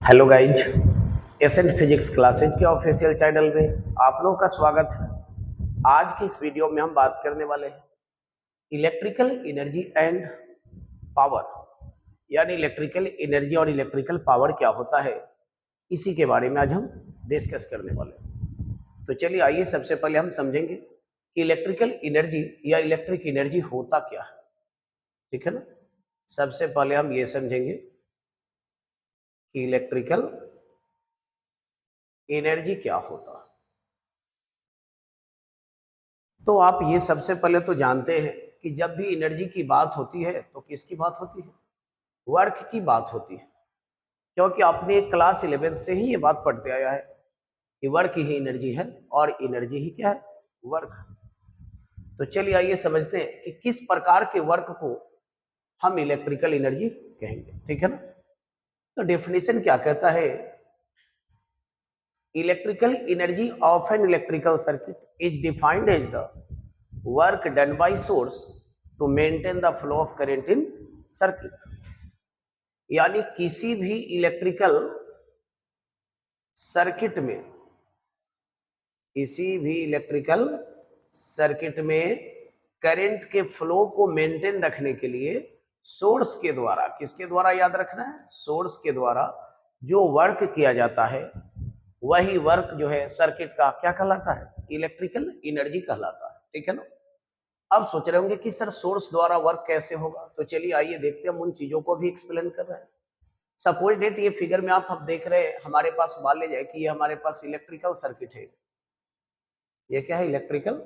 Hello guys, ascent physics classes के official channel में आप लोगों का स्वागत है। आज की इस वीडियो में हम बात करने वाले हैं इलेक्ट्रिकल एनर्जी एंड पावर, यानी इलेक्ट्रिकल एनर्जी और इलेक्ट्रिकल पावर क्या होता है, इसी के बारे में आज हम डिस्कस करने वाले हैं। तो चलिए आइए सबसे पहले हम समझेंगे कि इलेक्ट्रिकल एनर्जी या इलेक्ट्रिक एनर्जी होता क्या है। ठीक है ना। सबसे पहले हम ये समझेंगे कि इलेक्ट्रिकल एनर्जी क्या होता है। तो आप ये सबसे पहले तो जानते हैं कि जब भी एनर्जी की बात होती है तो किसकी बात होती है? वर्क की बात होती है, क्योंकि आपने क्लास 11 से ही ये बात पढ़ते आया है कि वर्क ही एनर्जी है और एनर्जी ही क्या है? वर्क। तो चलिए आइए समझते हैं कि किस प्रकार के वर्क को हम इलेक्ट्रिकल एनर्जी कहेंगे। ठीक है ना। तो डेफिनेशन क्या कहता है? Electrical energy of an electrical circuit is defined as the work done by source to maintain the flow of current in circuit. यानी किसी भी इलेक्ट्रिकल सर्किट में, किसी भी इलेक्ट्रिकल सर्किट में करंट के फ्लो को मेंटेन रखने के लिए सोर्स के द्वारा, किसके द्वारा याद रखना है? सोर्स के द्वारा जो वर्क किया जाता है वही वर्क जो है सर्किट का क्या कहलाता है? इलेक्ट्रिकल एनर्जी कहलाता है। ठीक है ना। अब सोच रहे होंगे कि सर सोर्स द्वारा वर्क कैसे होगा, तो चलिए आइए देखते हैं, हम उन चीजों को भी एक्सप्लेन कर रहे हैं। सपोज डेट ये फिगर में आप देख रहे हैं, हमारे पास मान ले जाए कि ये हमारे पास इलेक्ट्रिकल सर्किट है। ये क्या है? Electrical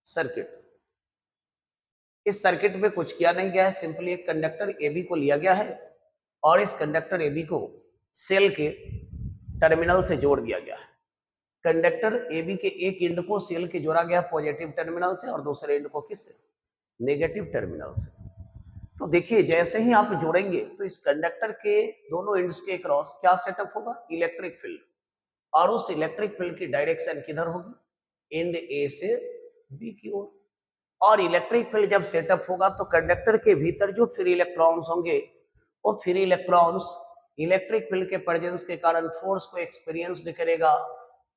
circuit. इस सर्किट में कुछ किया नहीं गया है, सिंपली एक कंडक्टर AB को लिया गया है और इस कंडक्टर AB को सेल के टर्मिनल से जोड़ दिया गया है। कंडक्टर AB के एक एंड को सेल के जोड़ा गया पॉजिटिव टर्मिनल से और दूसरे एंड को किससे? नेगेटिव टर्मिनल से। तो देखिए जैसे ही आप जोड़ेंगे तो इस कंडक्टर के दोनों एंड्स के क्रॉस क्या सेटअप होगा? Electric field. और उस इलेक्ट्रिक फील्ड की डायरेक्शन किधर होगी? एंड A से B की ओर। और इलेक्ट्रिक फील्ड जब सेटअप होगा तो कंडक्टर के भीतर जो फ्री इलेक्ट्रॉन्स होंगे, वो फ्री इलेक्ट्रॉन्स इलेक्ट्रिक फील्ड के प्रेजेंस के कारण फोर्स को एक्सपीरियंस करेगा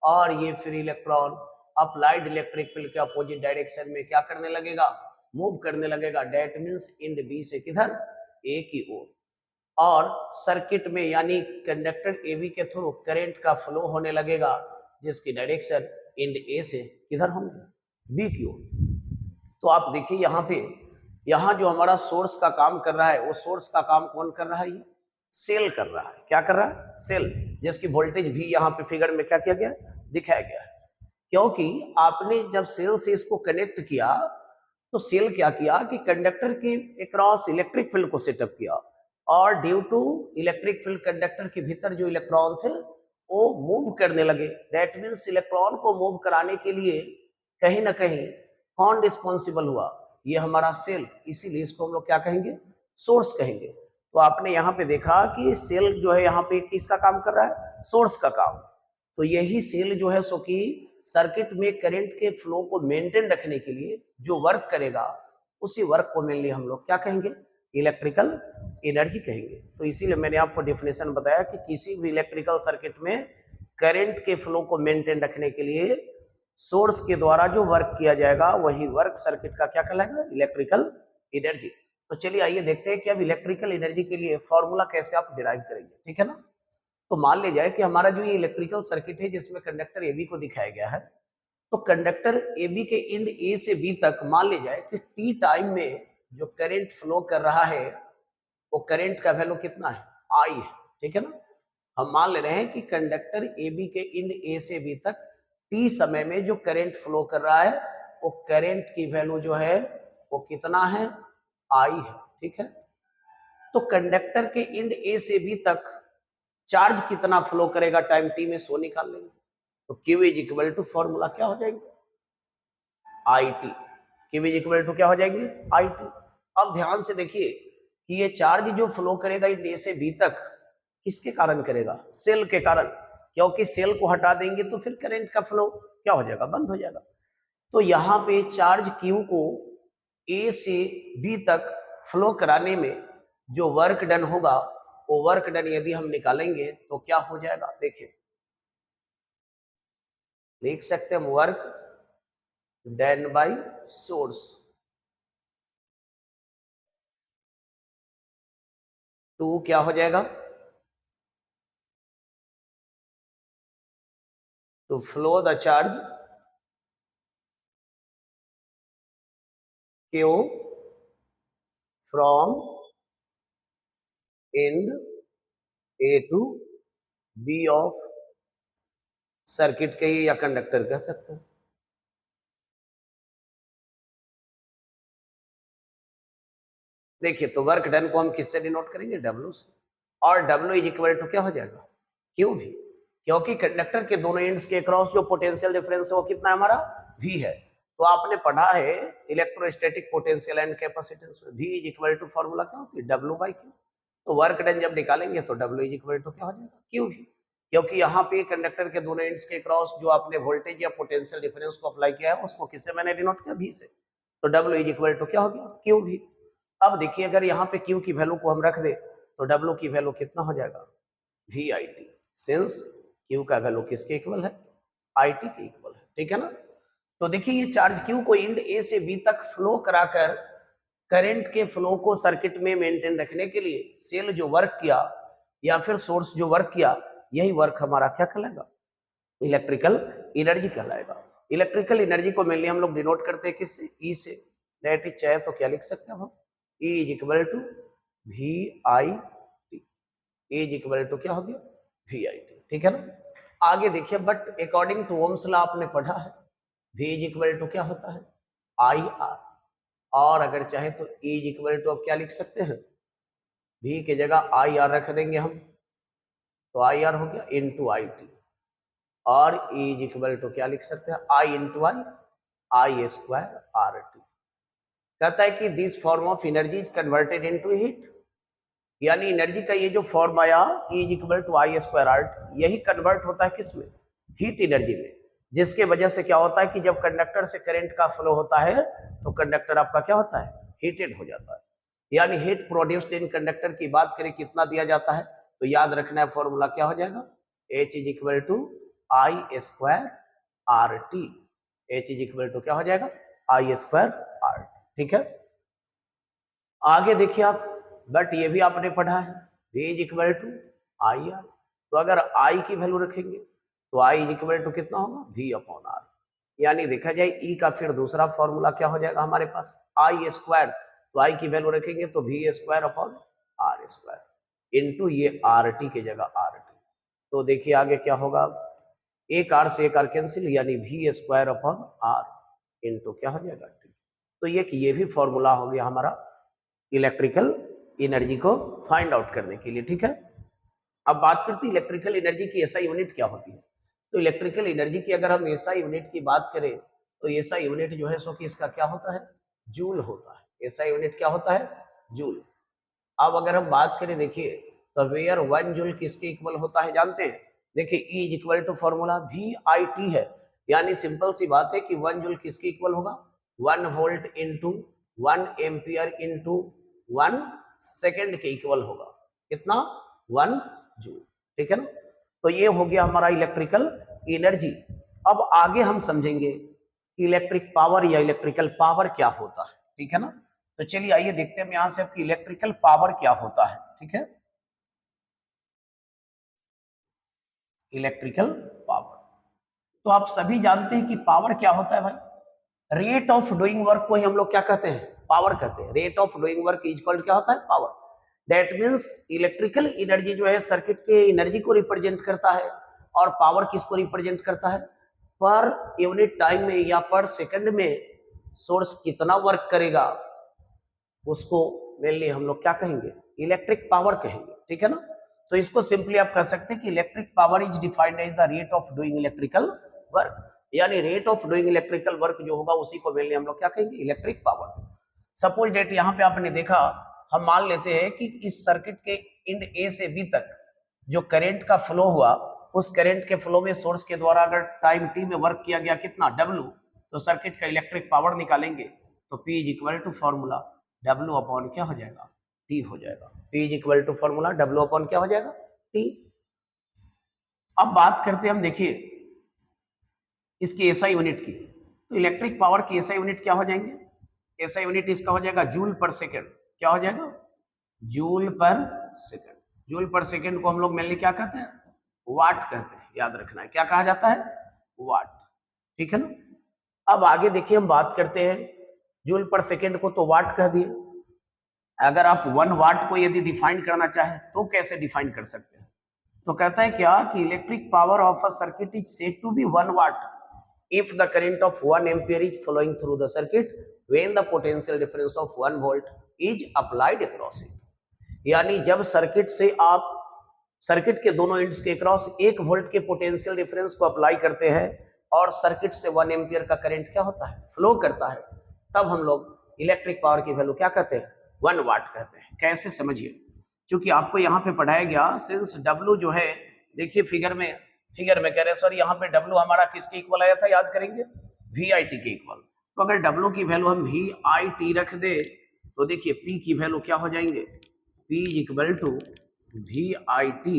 और ये free electron applied electric field के अपोजिट डायरेक्शन में क्या करने लगेगा? मूव करने लगेगा। डेट मीन्स एंड B से किधर? A की ओर। और सर्किट में यानी कंडक्टर AB के थ्रू करंट का फ्लो होने लगेगा जिसकी डायरेक्शन एंड A से किधर होंगे? B की ओर। तो आप देखिए यहाँ पे, यहाँ जो हमारा सोर्स का काम कर रहा है, वो सोर्स का काम कौन कर रहा है? ये सेल कर रहा है। क्या कर रहा है? सेल। जिसकी वोल्टेज भी यहाँ पे फिगर में क्या किया गया? दिखाया गया है। क्योंकि आपने जब सेल से इसको कनेक्ट किया तो सेल क्या किया कि कंडक्टर के अक्रॉस इलेक्ट्रिक फील्ड को सेटअप किया और due to electric field conductor के भीतर जो इलेक्ट्रॉन थे वो मूव करने लगे। दैट मीन्स इलेक्ट्रॉन को मूव कराने के लिए कहीं ना कहीं कौन रिस्पॉन्सिबल हुआ? ये हमारा सेल। इसीलिए इसको हम लोग क्या कहेंगे? सोर्स कहेंगे। तो आपने यहाँ पे देखा कि सेल जो है यहाँ पे किसका काम कर रहा है? सोर्स का काम। तो यही सेल जो है सो कि सर्किट में करंट के फ्लो को मेंटेन रखने के लिए जो वर्क करेगा, उसी वर्क को मेनली हम लोग क्या कहेंगे? इलेक्ट्रिकल एनर्जी कहेंगे। तो इसीलिए मैंने आपको डेफिनेशन बताया कि किसी भी इलेक्ट्रिकल सर्किट में करंट के फ्लो को मेंटेन रखने के लिए सोर्स के द्वारा जो वर्क किया जाएगा वही वर्क सर्किट का क्या कहलाएगा? Electrical energy. तो चलिए आइए देखते हैं कि अब इलेक्ट्रिकल एनर्जी के लिए फॉर्मूला कैसे आप डिराइव करेंगे। ठीक है ना। तो मान ले जाए कि हमारा जो ये इलेक्ट्रिकल सर्किट है जिसमें कंडक्टर AB को दिखाया गया है, तो कंडक्टर AB के एंड A से B तक मान ले जाए कि T टाइम में जो करंट फ्लो कर रहा है वो करंट का वैल्यू कितना है? I है। ठीक है ना। हम मान ले रहे हैं कि कंडक्टर AB के एंड A से B तक T समय में जो करंट फ्लो कर रहा है वो करंट की वैल्यू जो है वो कितना है? I है। ठीक है। तो कंडक्टर के एंड A से B तक चार्ज कितना फ्लो करेगा टाइम T में, सो निकाल लेंगे। तो Q is equal to formula क्या हो जाएंगे? IT। Q is equal to क्या हो जाएंगे? IT। अब ध्यान से देखिए कि ये चार्ज जो फ्लो करेगा A से B तक किसके कारण करेगा? सेल के कारण। क्योंकि सेल को हटा देंगे तो फिर करंट का फ्लो क्या हो जाएगा? बंद हो जाएगा। तो यहाँ पे चार्ज Q को A से B तक फ्लो कराने में जो वर्क डन होगा वो वर्क डन यदि हम निकालेंगे तो क्या हो जाएगा, देखिए लिख सकते हैं हम work done by source to क्या हो जाएगा, to flow the charge Q from end A to B of circuit के या कंडक्टर कह सकते हैं। देखिए तो वर्क डन को हम किससे डिनोट करेंगे, डब्ल्यू से, और डब्ल्यू इज इक्वल टू क्या हो जाएगा, क्यू भी, क्योंकि कंडक्टर के दोनों एंड्स के क्रॉस जो पोटेंशियल डिफरेंस है वो कितना है हमारा, वी है। तो आपने पढ़ा है इलेक्ट्रोस्टैटिक पोटेंशियल एंड कैपेसिटेंस में V is equal to formula क्या होती है, डब्ल्यू बाई क्यू। तो वर्क डन जब निकालेंगे तो डब्ल्यू इज इक्वल टू क्या हो जाएगा, क्यू भी, क्योंकि यहाँ पे कंडक्टर के दोनों एंड्स के क्रॉस जो आपने वोल्टेज या पोटेंशियल डिफरेंस को अप्लाई किया है उसको किससे मैंने डिनोट किया, वी से। तो डब्ल्यू इज इक्वल टू क्या हो गया, क्यू भी। अब देखिए अगर यहाँ पे Q की वैल्यू को हम रख दे तो W की वैल्यू कितना हो जाएगा, VIT, सिंस Q का वैल्यू किसके इक्वल है, IT के इक्वल है, ठीक है ना। तो देखिए ये चार्ज Q को इंड A से B तक फ्लो कराकर करंट के फ्लो को सर्किट में मेंटेन रखने के लिए सेल जो वर्क किया या फिर सोर्स जो वर्क किया, यही वर्क हमारा क्या कहलाएगा, इलेक्ट्रिकल एनर्जी कहलाएगा। इलेक्ट्रिकल एनर्जी को मेनली हम लोग डिनोट करते हैं किससे, E से। दैट इज चाहे तो क्या लिख सकते हैं हम, E is equal to VIT, E is equal to क्या हो गया, VIT, ठीक है ना। आगे देखिए but according to Ohm's law आपने पढ़ा है V इज इक्वल टू क्या होता है, IR, और अगर चाहे तो E इज इक्वल टू अब क्या लिख सकते हैं, V की जगह IR रख देंगे हम, तो IR हो गया इंटू IT, और E इज इक्वल टू क्या लिख सकते हैं, I into I square RT। कहता है कि this form of energy is converted into heat, यानी एनर्जी का ये जो फॉर्म आया E is equal to I square RT, यही कन्वर्ट होता है किसमें, हीट एनर्जी में, जिसके वजह से क्या होता है कि जब कंडक्टर से करंट का फ्लो होता है तो कंडक्टर आपका क्या होता है, हीटेड हो जाता है। यानी हीट प्रोड्यूस्ड इन कंडक्टर की बात करें कितना दिया जाता है, तो याद रखना है फॉर्मूला क्या हो जाएगा, H is equal to I square RT, H is equal to क्या हो जाएगा, I स्क्वायर RT, ठीक है। आगे देखिए आप, बट ये भी आपने पढ़ा है V is equal to IR, तो अगर I की वैल्यू रखेंगे तो I इज इक्वल टू कितना होगा, V अपॉन R, यानी देखा जाए E का फिर दूसरा फॉर्मूला क्या हो जाएगा हमारे पास, I स्क्वायर, तो I की वैल्यू रखेंगे तो V square upon R square into ये RT की जगह RT। तो देखिए आगे क्या होगा, एक R से एक R कैंसिल, यानी V square upon R into क्या हो जाएगा T। तो ये भी फॉर्मूला हो गया हमारा इलेक्ट्रिकल एनर्जी को फाइंड आउट करने के लिए, ठीक है। अब बात करते हैं इलेक्ट्रिकल एनर्जी की एसआई यूनिट क्या होती है। तो इलेक्ट्रिकल एनर्जी की अगर हम एसआई यूनिट की बात करें तो एसआई यूनिट जो है सो कि इसका क्या होता है, जूल होता है। एसआई यूनिट क्या होता है, जूल। अब अगर हम बात करें देखिए तो वेयर 1 जूल किसके इक्वल होता है जानते हैं, देखिए E is equal to formula VIT है, यानी सिंपल सी बात है कि 1 जूल किसके इक्वल होगा, 1 volt into 1 ampere into 1 second के इक्वल होगा, कितना, 1 जूल, ठीक है ना। तो ये हो गया हमारा इलेक्ट्रिकल एनर्जी। अब आगे हम समझेंगे इलेक्ट्रिक पावर या इलेक्ट्रिकल पावर क्या होता है, ठीक है ना। तो चलिए आइए देखते हैं यहां से आपकी इलेक्ट्रिकल पावर क्या होता है, ठीक है। इलेक्ट्रिकल पावर, तो आप सभी जानते हैं कि पावर क्या होता है भाई, रेट ऑफ डूइंग वर्क को ही हम लोग क्या कहते हैं, पावर कहते हैं। Rate of doing work is called क्या होता है, power. That means electrical energy जो है सर्किट के एनर्जी को रिप्रेजेंट करता है, और पावर किसको रिप्रेजेंट करता है, पर यूनिट टाइम में या पर सेकंड में सोर्स कितना वर्क करेगा उसको मेनली हम लोग क्या कहेंगे, इलेक्ट्रिक पावर कहेंगे, ठीक है ना। तो इसको सिंपली आप कह सकते हैं कि electric power is defined as the rate of doing electrical work, यानी rate of doing electrical work जो होगा उसी को मेनली हम लोग क्या कहेंगे, इलेक्ट्रिक पावर। सपोज डेट यहाँ पे आपने देखा, हम मान लेते हैं कि इस सर्किट के इंड ए से बी तक जो करंट का फ्लो हुआ, उस करंट के फ्लो में सोर्स के द्वारा अगर टाइम टी में वर्क किया गया कितना, W, तो सर्किट का इलेक्ट्रिक पावर निकालेंगे तो P is equal to formula W upon क्या हो जाएगा, टी हो जाएगा। P is equal to formula W upon क्या हो जाएगा, T। अब बात करते हैं हम, देखिए इसकी एसआई यूनिट की। तो इलेक्ट्रिक पावर की एसआई यूनिट क्या हो जाएंगे, एसआई यूनिट इसका हो जाएगा जूल पर सेकेंड। क्या हो जाएगा, जूल पर सेकेंड। जूल पर सेकेंड को हम लोग मेनली क्या कहते हैं, वाट कहते हैं, याद रखना है क्या कहा जाता है, वाट। ठीक है ना। अब आगे देखिए हम बात करते हैं, जूल पर सेकेंड को तो वाट कह दिए। अगर आप 1 वाट को यदि डिफाइन करना चाहें तो कैसे डिफाइन कर सकते हैं, तो कहता है क्या कि electric power of a circuit is said to be 1 watt if the current of 1 ampere is flowing through the circuit when the potential difference of 1 volt is applied across it। यानी जब सर्किट से आप circuit के दोनों ends के cross 1 volt के potential difference को apply करते हैं और सर्किट से 1 एम्पियर का करंट क्या होता है, फ्लो करता है, तब हम लोग इलेक्ट्रिक पावर की वैल्यू क्या कहते हैं, 1 वाट कहते हैं। कैसे, समझिए, क्योंकि आपको यहाँ पे पढ़ाया गया सिंस W जो है, देखिए फिगर में कह रहे हैं सर यहाँ पे W हमारा किसके इक्वल आया था, याद करेंगे, VIT के इक्वल। तो अगर W की वैल्यू हम VIT रख दे तो देखिए P की वैल्यू क्या हो जाएंगे, P is equal to VIT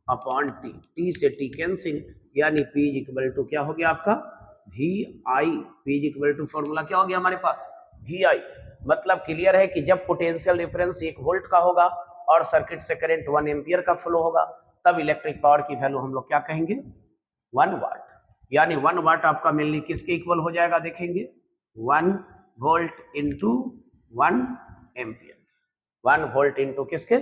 upon T, T से T कैंसिल, यानी P इज इक्वल टू क्या हो गया आपका VI। P is equal to formula क्या हो गया हमारे पास, VI। मतलब क्लियर है कि जब पोटेंशियल डिफरेंस 1 वोल्ट का होगा और सर्किट से करंट 1 एम्पियर का फ्लो होगा, तब इलेक्ट्रिक पावर की वैल्यू हम लोग क्या कहेंगे, 1 वाट। यानी 1 वाट आपका मेनली किसके इक्वल हो जाएगा, देखेंगे 1 volt into 1 ampere, 1 volt into किसके,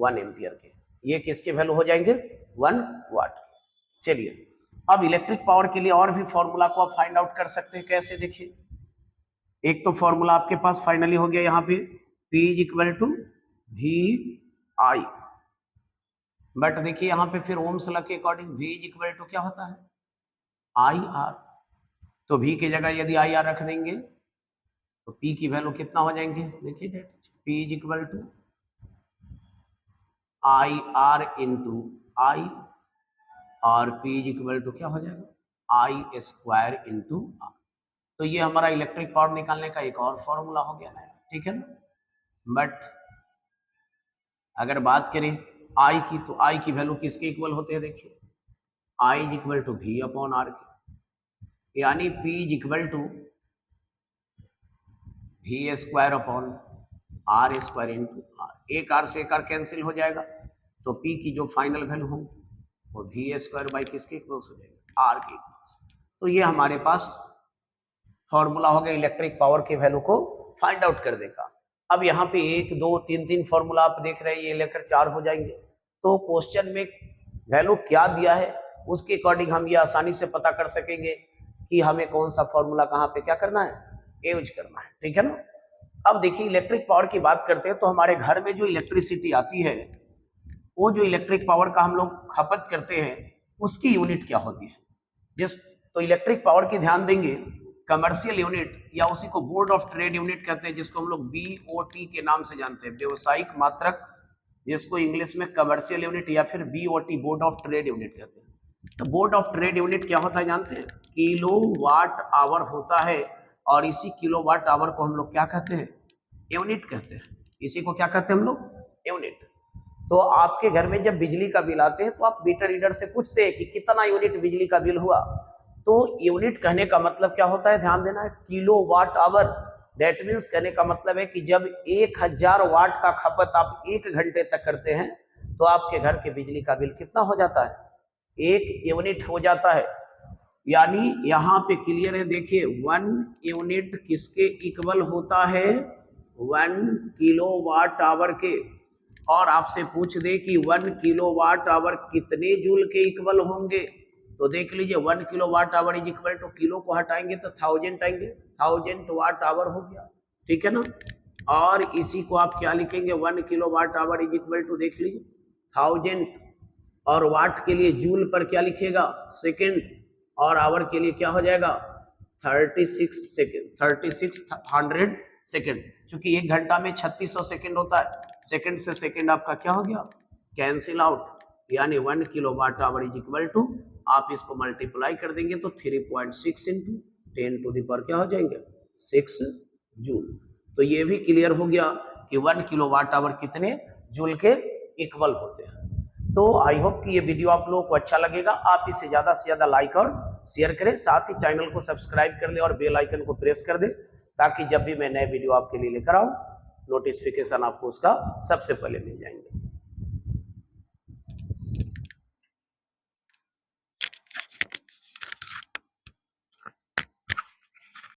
1 एम्पियर के, ये किसके वैल्यू हो जाएंगे, 1 वाट के। चलिए अब इलेक्ट्रिक पावर के लिए और भी फॉर्मूला को आप फाइंड आउट कर सकते हैं। कैसे, देखिए एक तो फॉर्मूला आपके पास फाइनली हो गया यहाँ पे P is equal to VI, but देखिए यहाँ पे फिर ओम्स लॉ के according V is equal to क्या होता है, IR। तो V की जगह यदि IR रख देंगे तो P की वैल्यू कितना हो जाएंगे, देखिए P is equal to IR into I, और P इज इक्वल टू क्या हो जाएगा, I स्क्वायर इंटू R। तो ये हमारा इलेक्ट्रिक पावर निकालने का एक और फॉर्मूला हो गया ना, ठीक है ना। बट अगर बात करें I की, तो I की वैल्यू किसके इक्वल होते हैं, देखिए I is equal to V upon R के, यानी P is equal to V square upon R square into R। एक R से एक R कैंसिल हो जाएगा, तो P की जो फाइनल वैल्यू होगी वो V स्क्वायर बाई किसके इक्वल्स हो जाएगा, R के इक्वल्स। तो ये हमारे पास फॉर्मूला हो गया इलेक्ट्रिक पावर की वैल्यू को फाइंड आउट कर देगा। अब यहाँ पे 1 2 3 3 फॉर्मूला आप देख रहे हैं, ये लेकर 4 हो जाएंगे। तो क्वेश्चन में वैल्यू क्या दिया है उसके अकॉर्डिंग हम ये आसानी से पता कर सकेंगे कि हमें कौन सा फॉर्मूला कहाँ पे क्या करना है, यूज करना है, ठीक है ना। अब देखिए इलेक्ट्रिक पावर की बात करते हैं, तो हमारे घर में जो इलेक्ट्रिसिटी आती है, वो जो इलेक्ट्रिक पावर का हम लोग खपत करते हैं उसकी यूनिट क्या होती है। जिस तो इलेक्ट्रिक पावर की ध्यान देंगे, कमर्शियल यूनिट या उसी को बोर्ड ऑफ ट्रेड यूनिट कहते हैं, जिसको हम लोग BOT के नाम से जानते हैं, व्यवसायिक मात्रक, जिसको इंग्लिश में कमर्शियल यूनिट या फिर BOT board of trade unit कहते हैं। तो बोर्ड ऑफ ट्रेड यूनिट क्या होता है जानते हैं, किलो वाट आवर होता है, और इसी किलो वाट आवर को हम लोग क्या कहते हैं, यूनिट कहते हैं। इसी को क्या कहते हैं हम लोग, यूनिट। तो आपके घर में जब बिजली का बिल आते हैं तो आप मीटर रीडर से पूछते हैं कि कितना यूनिट बिजली का बिल हुआ, तो यूनिट कहने का मतलब क्या होता है, ध्यान देना है, kilowatt hour. That means कहने का मतलब है कि जब 1000 वाट का खपत आप 1 घंटे तक करते हैं तो आपके घर के बिजली का बिल कितना हो जाता है, 1 यूनिट हो जाता है। यानी यहाँ पे क्लियर है, देखिए 1 यूनिट किसके इक्वल होता है, 1 किलो वाट आवर के। और आपसे पूछ दे कि 1 किलो वाट आवर कितने जूल के इक्वल होंगे, तो देख लीजिए 1 kilowatt hour is equal to, kilo को हटाएंगे तो 1000 आएंगे, 1000 वाट आवर हो गया, ठीक है ना। और इसी को आप क्या लिखेंगे, 1 kilowatt hour is equal to, देख लीजिए 1000, और वाट के लिए जूल पर क्या लिखेगा, सेकेंड, और आवर के लिए क्या हो जाएगा 36 सेकेंड, 3600 सेकेंड, क्योंकि 1 घंटा में 3600 सेकेंड होता है। सेकेंड से सेकेंड आपका क्या हो गया, कैंसिल आउट, यानी 1 kilowatt hour is equal to, आप इसको मल्टीप्लाई कर देंगे तो 3.6 इंटू 10 टू द पावर क्या हो जाएंगे 6 जूल। तो ये भी क्लियर हो गया कि 1 किलोवाट आवर कितने जूल के इक्वल होते हैं। तो आई होप कि ये वीडियो आप लोगों को अच्छा लगेगा। आप इसे ज़्यादा से ज़्यादा लाइक और शेयर करें, साथ ही चैनल को सब्सक्राइब कर लें और बेल आइकन को प्रेस कर दें, ताकि जब भी मैं नए वीडियो आपके लिए लेकर आऊँ नोटिफिकेशन आपको उसका सबसे पहले मिल जाएंगे।